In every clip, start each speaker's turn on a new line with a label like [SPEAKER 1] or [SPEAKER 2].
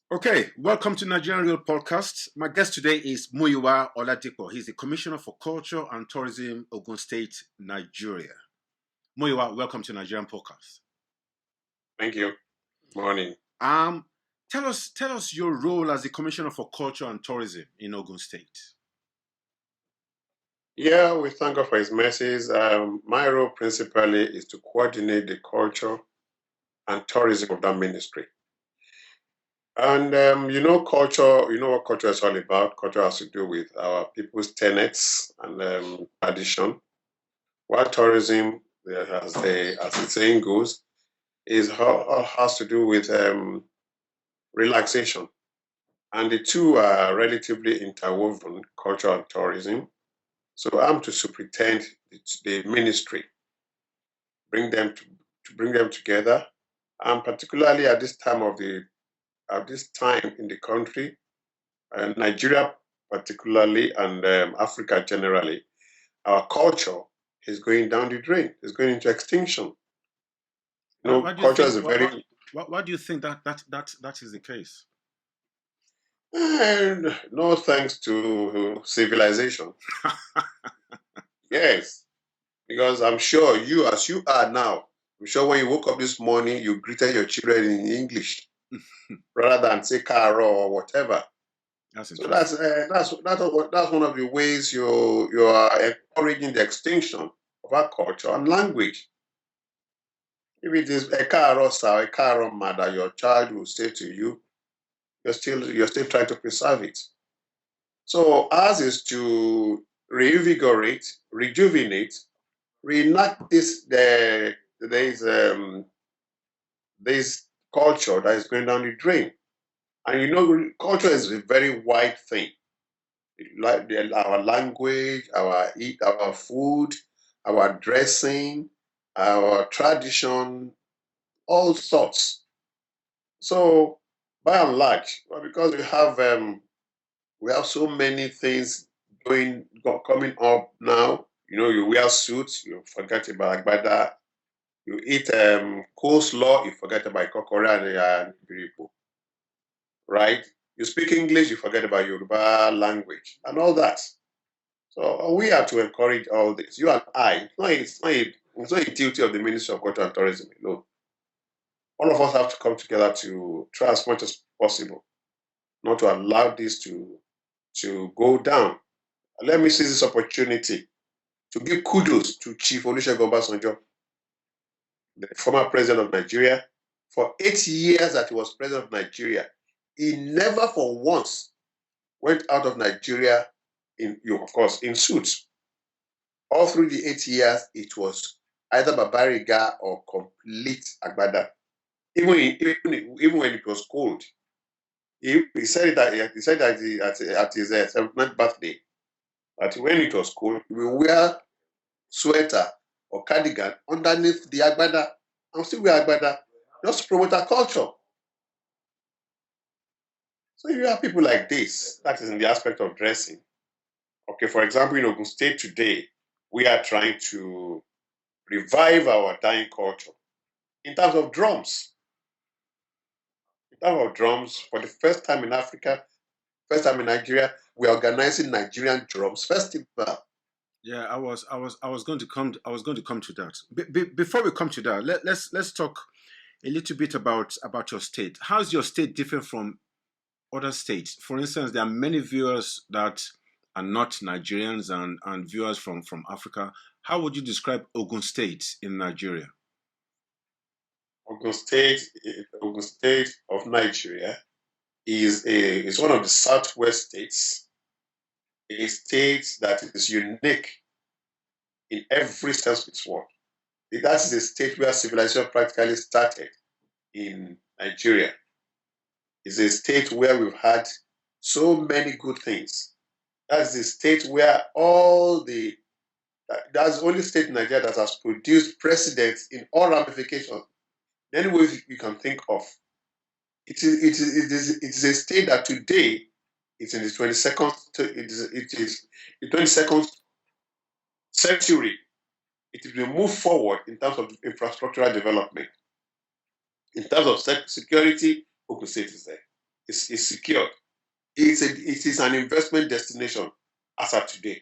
[SPEAKER 1] Okay, welcome to Nigerian Real Podcast. My guest today is Muyiwa Oladipo. He's the Commissioner for Culture and Tourism, Ogun State, Nigeria. Muyiwa, welcome to Nigerian Podcast.
[SPEAKER 2] Thank you. Morning.
[SPEAKER 1] Um, tell us your role as the Commissioner for Culture and Tourism in Ogun State.
[SPEAKER 2] Yeah, we thank God for His mercies. My role principally is to coordinate the culture and tourism of that ministry. And culture. You know what culture is all about. Culture has to do with our people's tenets and tradition. While tourism, as the saying goes, has to do with relaxation, and the two are relatively interwoven: culture and tourism. So I'm to superintend the ministry, bring them together, and particularly at this time in the country, Nigeria particularly, and Africa generally, our culture is going down the drain. It's going into extinction.
[SPEAKER 1] Why do you
[SPEAKER 2] Culture
[SPEAKER 1] think?
[SPEAKER 2] is a very
[SPEAKER 1] Why do you think that is the case?
[SPEAKER 2] and no thanks to civilization. Yes, because I'm sure you, as you are now, I'm sure when you woke up this morning, you greeted your children in English rather than say Karo or whatever. So that's one of the ways you are encouraging the extinction of our culture and language. If it is a Karo sa, a Karo mother, your child will say to you, you're still trying to preserve it. So ours is to reinvigorate, rejuvenate, reenact this culture that is going down the drain. And culture is a very wide thing. Like our language, our food, our dressing, our tradition, all sorts. So by and large, well, because we have so many things coming up now. You wear suits, you forget about agbada. You eat coleslaw, you forget about kokore and biripo, right? You speak English, you forget about Yoruba language and all that. So we have to encourage all this. You and I, it's not a duty of the Ministry of Culture and Tourism alone. All of us have to come together to try as much as possible not to allow this to go down. And let me seize this opportunity to give kudos to Chief Olusegun Obasanjo, the former president of Nigeria. For 8 years that he was president of Nigeria, he never for once went out of Nigeria of course, in suits. All through the 8 years, it was either Babariga or complete Agbada. Even when it was cold, he said that at his 79th birthday that when it was cold, he will wear sweater or cardigan underneath the Agbada and still wear Agbada just to promote our culture. So you have people like this, that is in the aspect of dressing. Okay, for example, in Ogun State today, we are trying to revive our dying culture in terms of drums. In terms of drums, for the first time in Africa, first time in Nigeria, we are organizing Nigerian Drums Festival.
[SPEAKER 1] Yeah, I was going to come to that. Before we come to that, let's talk a little bit about your state. How's your state different from other states? For instance, there are many viewers that are not Nigerians and viewers from Africa. How would you describe Ogun State in Nigeria?
[SPEAKER 2] Ogun State, Ogun State of Nigeria is one of the southwest states, a state that is unique in every sense of its word. That is a state where civilization practically started in Nigeria. It's a state where we've had so many good things. That's the state where that's the only state in Nigeria that has produced presidents in all ramifications. Any way you can think of. It is a state that today it's in the 22nd it is the 22nd century. It will move forward in terms of infrastructural development. In terms of security, Ogun State is there. is secured. It is an investment destination as of today.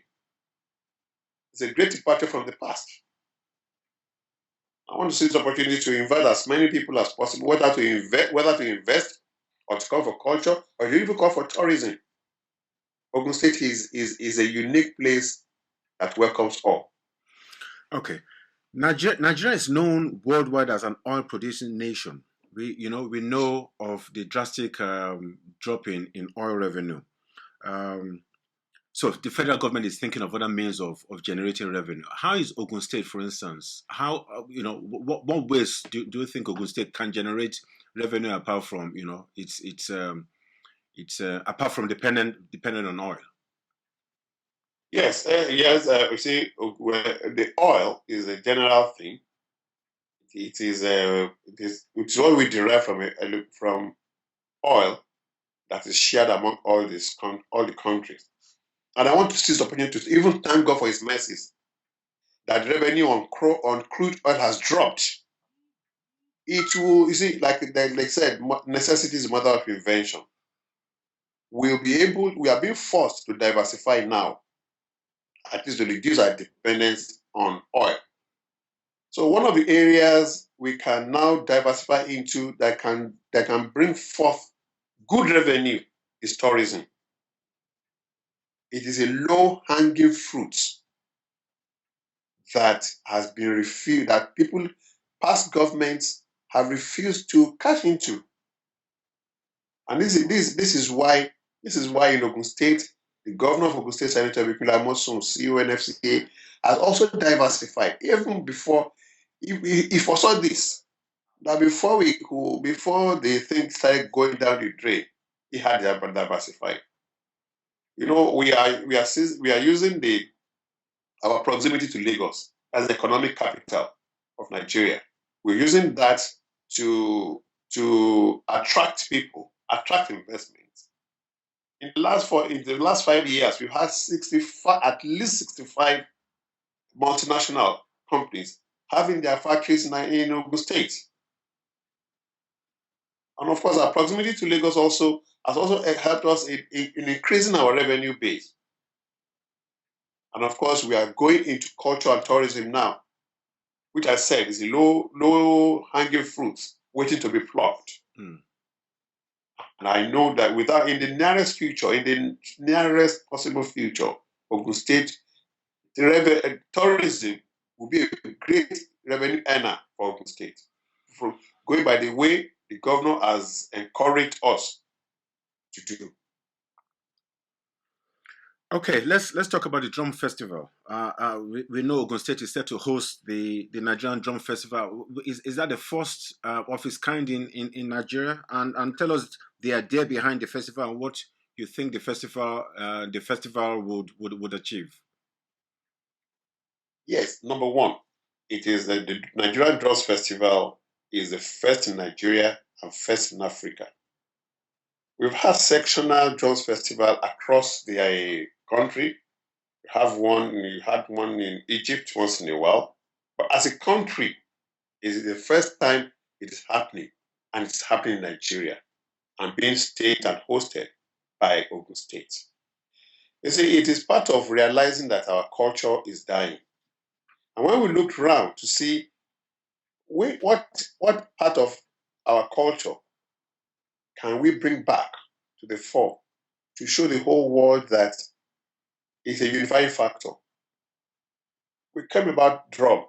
[SPEAKER 2] It's a great departure from the past. I want to see this opportunity to invite as many people as possible, whether to invest or to come for culture or to even come for tourism. Ogun State is a unique place that welcomes all.
[SPEAKER 1] Okay. Nigeria is known worldwide as an oil producing nation. We know of the drastic drop in oil revenue. Um, so the federal government is thinking of other means of generating revenue. How is Ogun State, for instance? How what ways do you think Ogun State can generate revenue apart from apart from dependent on oil?
[SPEAKER 2] Yes, yes. You see, the oil is a general thing. It's what we derive from oil that is shared among all the countries. And I want to seize the opportunity to even thank God for His mercies that revenue on crude oil has dropped. It will, you see, like they said, necessity is the mother of invention. We are being forced to diversify now, at least to reduce our dependence on oil. So one of the areas we can now diversify into that can bring forth good revenue is tourism. It is a low-hanging fruit that has been refused, that past governments have refused to cash into. And this is why in Ogun State, the governor of Ogun State, Senator Bikula Mosun, CONFCA, has also diversified. Even before he foresaw this, that before the thing started going down the drain, he had diversified. We are using our proximity to Lagos as the economic capital of Nigeria. We're using that to attract people, attract investments. In the last 5 years, we've had at least 65 multinational companies having their factories in Ogun State. And of course, our proximity to Lagos has also helped us in increasing our revenue base. And of course, we are going into culture and tourism now, which I said is a low hanging fruit waiting to be plucked.
[SPEAKER 1] Mm.
[SPEAKER 2] And I know that in the nearest possible future, Ogun State, tourism will be a great revenue earner for Ogun State. From going by the way the governor has encouraged us to do.
[SPEAKER 1] Okay, let's talk about the drum festival. We know Ogun State is set to host the Nigerian Drum Festival. Is that the first of its kind in Nigeria? And tell us the idea behind the festival and what you think the festival would achieve.
[SPEAKER 2] Yes, number one, it is the Nigerian Drums Festival is the first in Nigeria and first in Africa. We've had sectional drums festival across the country. We had one in Egypt once in a while. But as a country, it is the first time it is happening, and it's happening in Nigeria and being staged and hosted by Ogun State. You see, it is part of realizing that our culture is dying. And when we look around to see what part of our culture can we bring back to the fore to show the whole world that it's a unifying factor, we came about drum.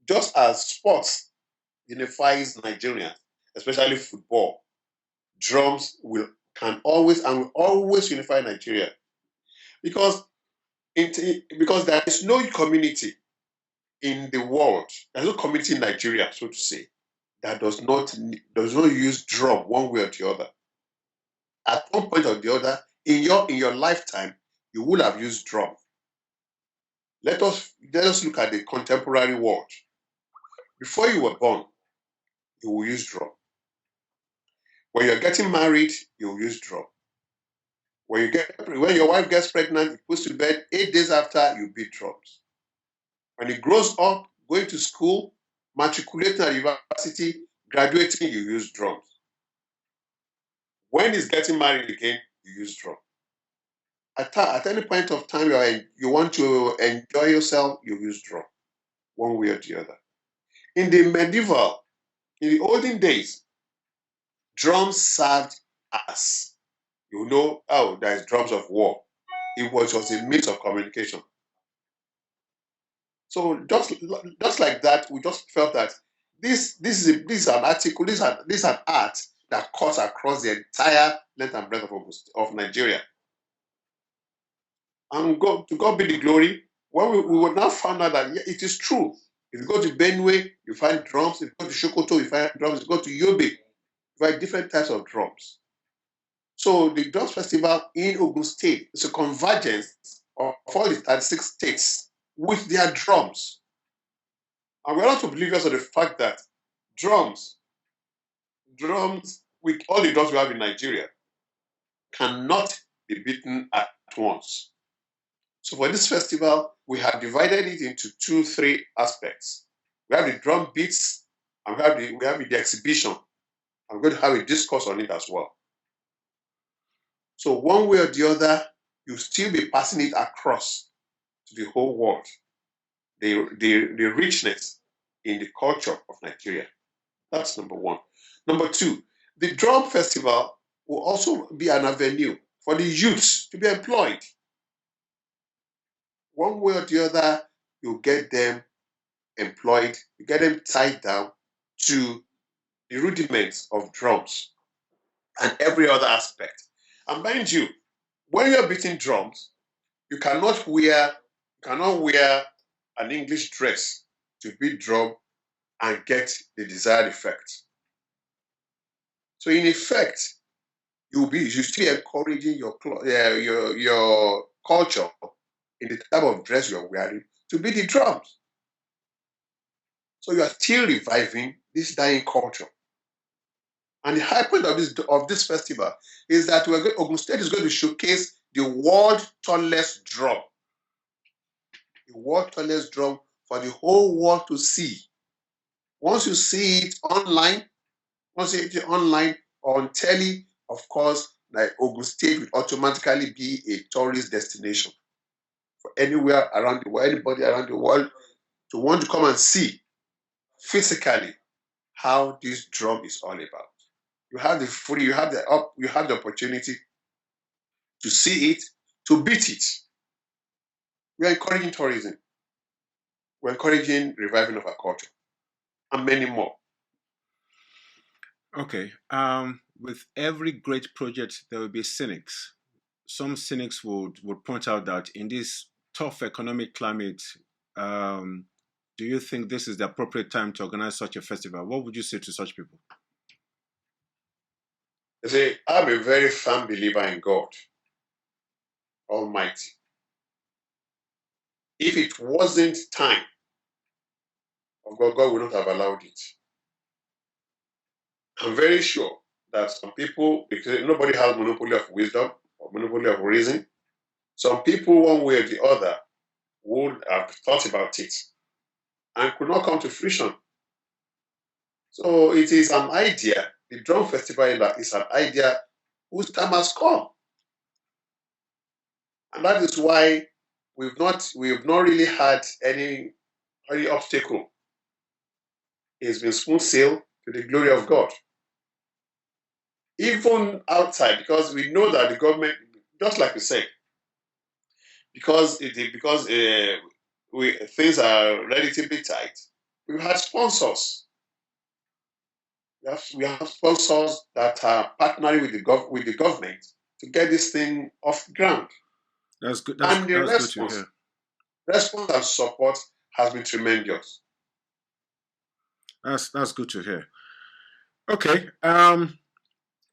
[SPEAKER 2] Just as sports unifies Nigerians, especially football, drums can always and will always unify Nigeria because because there is no community in the world, there's no community in Nigeria, so to say, that does not use drum one way or the other. At one point or the other, in your lifetime, you will have used drum. Let us look at the contemporary world. Before you were born, you will use drum. When you're getting married, you will use drum. When your wife gets pregnant, you puts to bed 8 days after, you beat drums. When it grows up, going to school, matriculating at university, graduating, you use drums. When he's getting married again, you use drum. At any point of time you want to enjoy yourself, you use drum, one way or the other. In the olden days, drums served as, there's drums of war. It was just a means of communication. So just like that, we just felt that this is an article, this is an art that cuts across the entire length and breadth of Nigeria. And to God be the glory. When we will now find out that it is true. If you go to Benue, you find drums. If you go to Sokoto, you find drums. If you go to Yobe, you find different types of drums. So the Drums Festival in Ogun State is a convergence of all the 36 states with their drums. And we're not oblivious of the fact that drums, with all the drums we have in Nigeria, cannot be beaten at once. So for this festival, we have divided it into 3 aspects. We have the drum beats, and we have the exhibition. I'm going to have a discourse on it as well. So one way or the other, you'll still be passing it across to the whole world. The richness in the culture of Nigeria. That's number 1. Number 2, the drum festival will also be an avenue for the youths to be employed. One way or the other, you get them employed, you get them tied down to the rudiments of drums and every other aspect. And mind you, when you're beating drums, you cannot wear an English dress to beat drum and get the desired effect. So in effect, you're still encouraging your culture in the type of dress you're wearing to beat the drums. So you are still reviving this dying culture. And the high point of this festival is that Ogun State is going to showcase the world tallest drum. The world tallest drum for the whole world to see. Once you see it online, or on telly, of course, like Ogun State will automatically be a tourist destination for anywhere around the world, anybody around the world to want to come and see physically how this drum is all about. You have the opportunity to see it, to beat it. We are encouraging tourism. We're encouraging reviving of our culture, and many more.
[SPEAKER 1] Okay. With every great project, there will be cynics. Some cynics would point out that in this tough economic climate, do you think this is the appropriate time to organize such a festival? What would you say to such people?
[SPEAKER 2] You see, I'm a very firm believer in God Almighty. If it wasn't time of God would not have allowed it. I'm very sure that some people, because nobody has monopoly of wisdom or monopoly of reason, some people, one way or the other, would have thought about it and could not come to fruition. So it is an idea. The Drum Festival is an idea whose time has come. And that is why we've not really had any obstacle. It's been smooth sail to the glory of God. Even outside, because we know that the government, just like we said, because things are relatively tight, we've had sponsors. We have sponsors that are partnering with the government to get this thing off the ground.
[SPEAKER 1] That's good.
[SPEAKER 2] And the
[SPEAKER 1] That's good to hear.
[SPEAKER 2] response and support has been tremendous.
[SPEAKER 1] That's good to hear. Okay.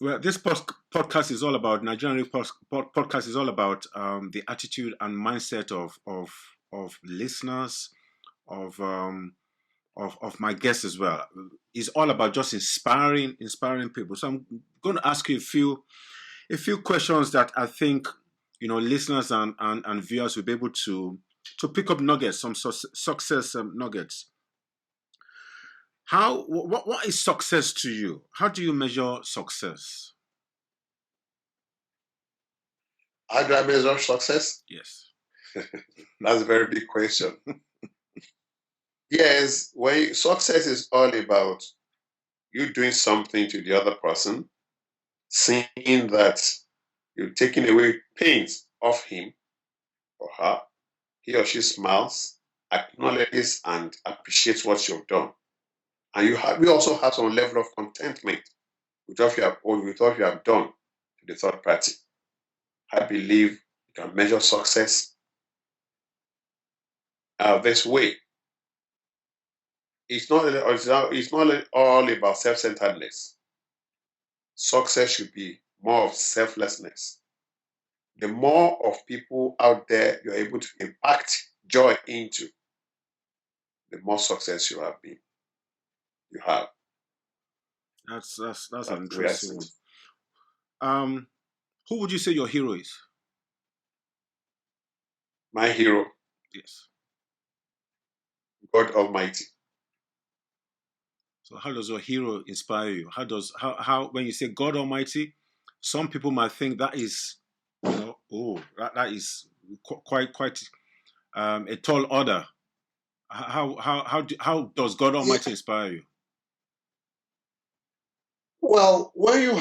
[SPEAKER 1] Well, this podcast is all about Nigerian podcast is all about the attitude and mindset of listeners, of my guests as well. It's all about just inspiring people. So I'm going to ask you a few questions that I think listeners and viewers will be able to pick up nuggets, some success nuggets. What is success to you? How do you measure success?
[SPEAKER 2] How do I measure success?
[SPEAKER 1] Yes.
[SPEAKER 2] That's a very big question. Yes, when success is all about you doing something to the other person, seeing that you're taking away pains off him or her, he or she smiles, acknowledges and appreciates what you've done. And you also have some level of contentment with what you have done to the third party. I believe you can measure success this way. It's not all about self-centeredness. Success should be more of selflessness. The more of people out there you're able to impact joy into, the more success you have.
[SPEAKER 1] That's an
[SPEAKER 2] That's the way I
[SPEAKER 1] interesting
[SPEAKER 2] see
[SPEAKER 1] one.
[SPEAKER 2] it.
[SPEAKER 1] Who would you say your hero is?
[SPEAKER 2] My hero,
[SPEAKER 1] Yes.
[SPEAKER 2] God Almighty.
[SPEAKER 1] So how does your hero inspire you? How when you say God Almighty, some people might think that is, that is quite a tall order. How does God
[SPEAKER 2] Yeah.
[SPEAKER 1] Almighty inspire you?
[SPEAKER 2] Well, when you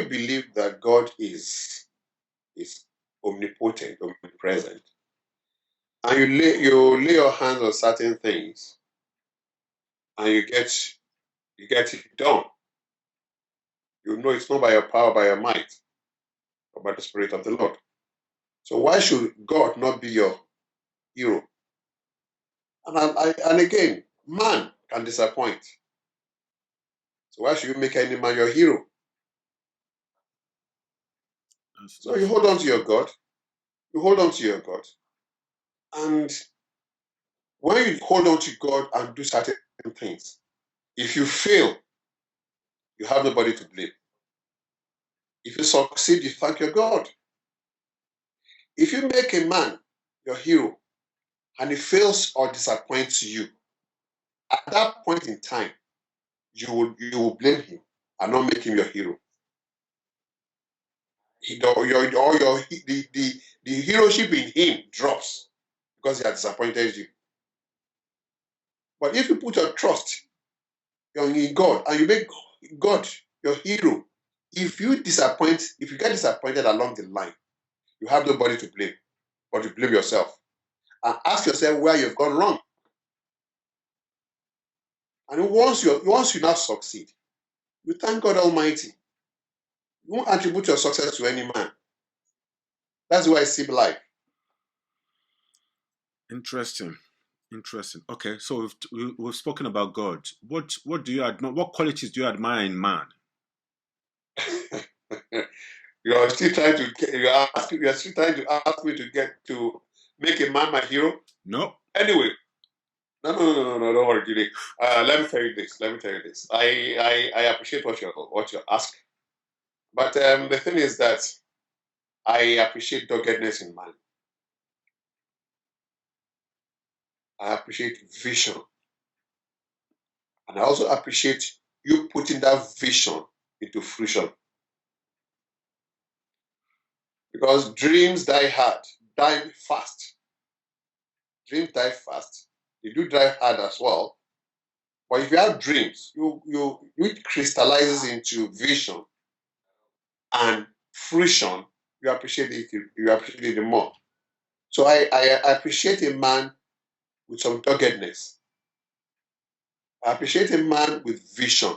[SPEAKER 2] believe that God is omnipotent, omnipresent, and you lay your hands on certain things, and you get it done. You know it's not by your power, by your might, but by the Spirit of the Lord. So why should God not be your hero? And again, man can disappoint. So why should you make any man your hero? So you hold on to your God. You hold on to your God. And when you hold on to God and do certain things, if you fail, you have nobody to blame. If you succeed, you thank your God. If you make a man your hero and he fails or disappoints you, at that point in time, you will blame him and not make him your hero. The heroship in him drops because he has disappointed you. But if you put your trust in God and you make God your hero, if you get disappointed along the line, you have nobody to blame, but you blame yourself. And ask yourself where you've gone wrong. And once you now succeed, you thank God Almighty. You won't attribute your success to any man. That's why I see life.
[SPEAKER 1] Interesting. Interesting. Okay, so we've spoken about God. What do you admire? What qualities do you admire in man?
[SPEAKER 2] You're still trying to you're still trying to ask me to get to make a man my hero.
[SPEAKER 1] No.
[SPEAKER 2] Anyway, no, don't worry, Julie. Let me tell you this. Let me tell you this. I appreciate what you're asking, but the thing is that I appreciate doggedness in man. I appreciate vision, and I also appreciate you putting that vision into fruition. Because dreams die hard, die fast. Dreams die fast. They do die hard as well. But if you have dreams, it crystallizes into vision and fruition. You appreciate it more. So I appreciate a man with some doggedness. I appreciate a man with vision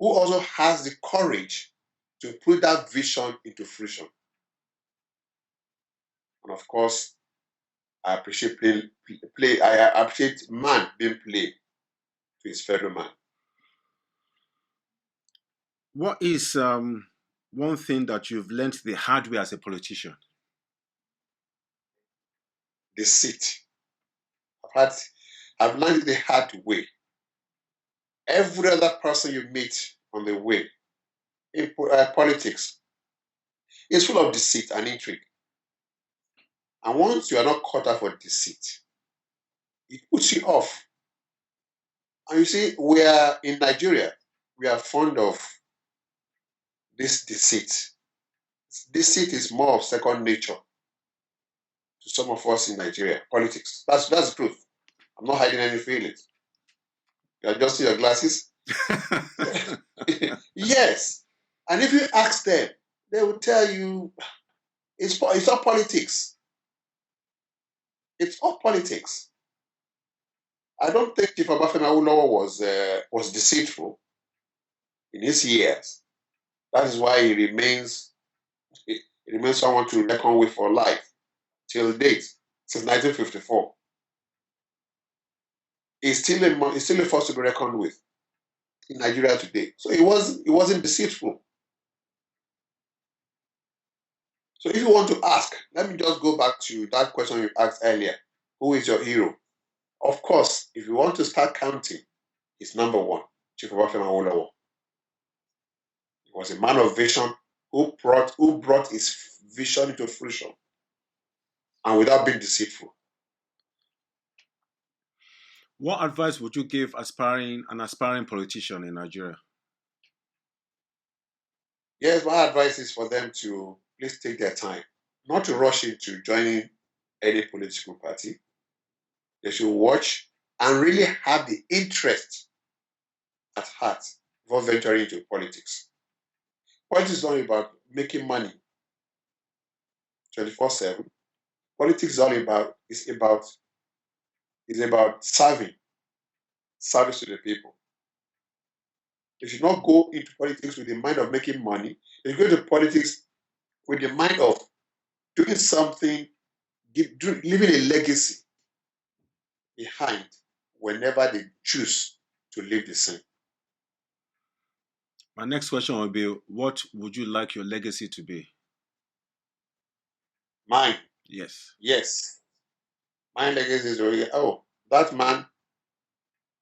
[SPEAKER 2] who also has the courage to put that vision into fruition. And of course, I appreciate play. I appreciate man being played to his fellow man.
[SPEAKER 1] What is one thing that you've learned the hard way as a politician?
[SPEAKER 2] Deceit. I've learned the hard way. Every other person you meet on the way in politics is full of deceit and intrigue. And once you are not caught up for deceit, it puts you off. And you see, we are in Nigeria, we are fond of this deceit. deceit is more of second nature to some of us in Nigeria. Politics. That's the truth. I'm not hiding any feelings. You adjusting your glasses? Yes. And if you ask them, they will tell you it's all politics. It's all politics. I don't think Chief Obafemi Awolowo was deceitful in his years. That is why he remains someone to reckon with for life till date, since 1954. He's still a force to be reckoned with in Nigeria today. So he wasn't deceitful. So if you want to ask, let me just go back to that question you asked earlier. Who is your hero? Of course, if you want to start counting, he's number one, Chief Obafemi Awolowo. He was a man of vision who brought his vision into fruition and without being deceitful.
[SPEAKER 1] What advice would you give an aspiring politician in Nigeria?
[SPEAKER 2] Yes, my advice is for them to please take their time, not to rush into joining any political party. They should watch and really have the interest at heart before venturing into politics. Politics is not about making money 24/7. Politics is about service to the people. They should not go into politics with the mind of making money. They should go into politics with the mind of doing something, leaving a legacy behind whenever they choose to leave the scene.
[SPEAKER 1] My next question will be, what would you like your legacy to be?
[SPEAKER 2] Mine,
[SPEAKER 1] Yes.
[SPEAKER 2] yes. My legacy is already, that man,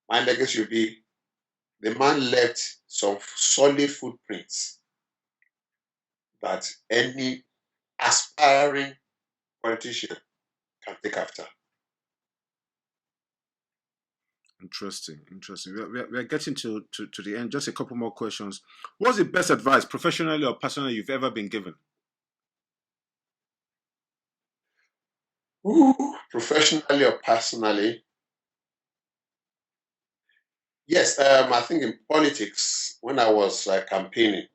[SPEAKER 2] my legacy should be the man left some solid footprints that any aspiring politician can take after.
[SPEAKER 1] Interesting. We're getting to the end. Just a couple more questions. What's the best advice, professionally or personally, you've ever been given?
[SPEAKER 2] Professionally or personally, yes, I think in politics, when I was campaigning,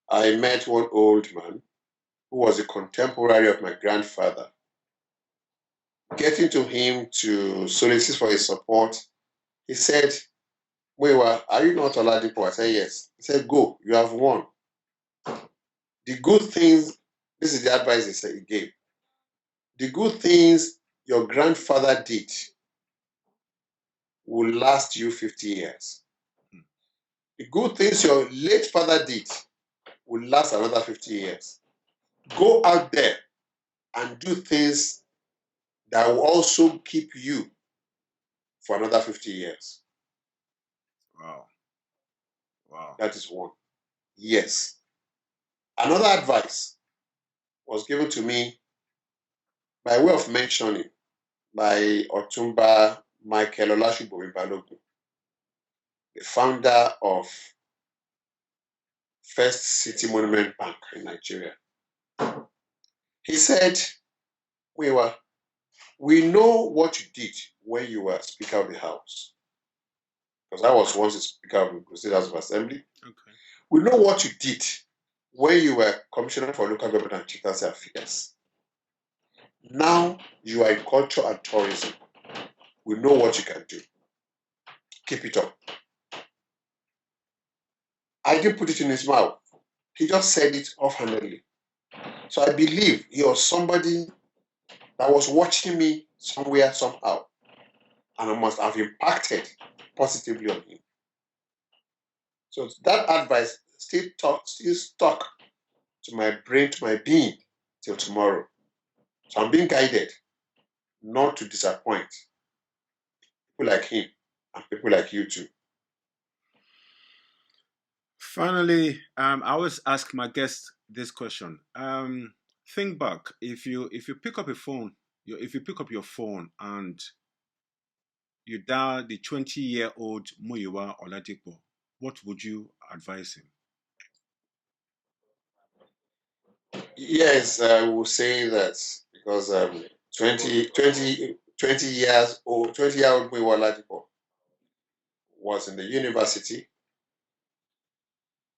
[SPEAKER 2] I met one old man who was a contemporary of my grandfather. Getting to him to solicit for his support, he said, Muyiwa, are you not Oladipo? I said, yes. He said, go, you have won. The good things, this is the advice he gave. The good things your grandfather did will last you 50 years. The good things your late father did will last another 50 years. Go out there and do things that will also keep you for another 50 years.
[SPEAKER 1] Wow.
[SPEAKER 2] That is one. Yes. Another advice was given to me by way of mentioning by Otumba Michael Olashubomi Balogun, the founder of First City Monument Bank in Nigeria. He said, we know what you did when you were Speaker of the House. Because I was once a Speaker of the State House of Assembly.
[SPEAKER 1] Okay.
[SPEAKER 2] We know what you did when you were Commissioner for Local Government and Chieftaincy Affairs. Now you are in culture and tourism. We know what you can do. Keep it up. I didn't put it in his mouth. He just said it offhandedly. So I believe he was somebody that was watching me somewhere, somehow. And I must have impacted positively on him. So that advice still stuck to my brain, to my being, till tomorrow. So I'm being guided not to disappoint people like him and people like you too.
[SPEAKER 1] Finally, I always ask my guests this question. Think back. If you pick up a phone, if you pick up your phone and you dial the 20-year-old Muyiwa Oladipo, what would you advise him?
[SPEAKER 2] Yes, I will say that because 20 years old, 20-year-old Muyiwa Oladipo was in the university,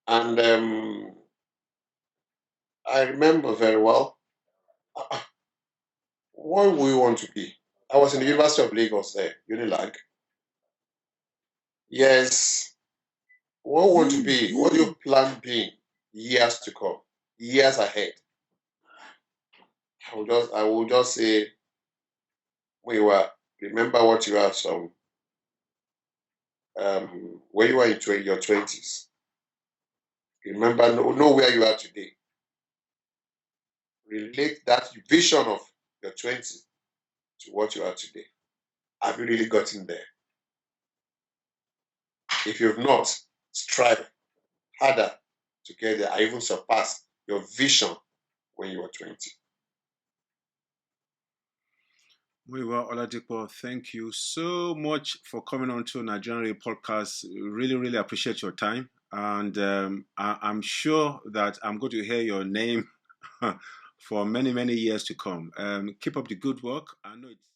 [SPEAKER 2] and I remember very well. What we want to be? I was in the University of Lagos there, Unilag. Yes, what we want to be? What do you plan being years to come, years ahead? I will just say, Muyiwa, remember what you are some when you were in your 20s. Remember, know where you are today. Relate that vision of your 20s to what you are today. Have you really gotten there? If you've not, strive harder to get there. I even surpass your vision when you were 20.
[SPEAKER 1] Muyiwa Oladipo, thank you so much for coming on to Nigerian Radio Podcast. Really, really appreciate your time. And I'm sure that I'm going to hear your name for many, many years to come. Keep up the good work. I know it's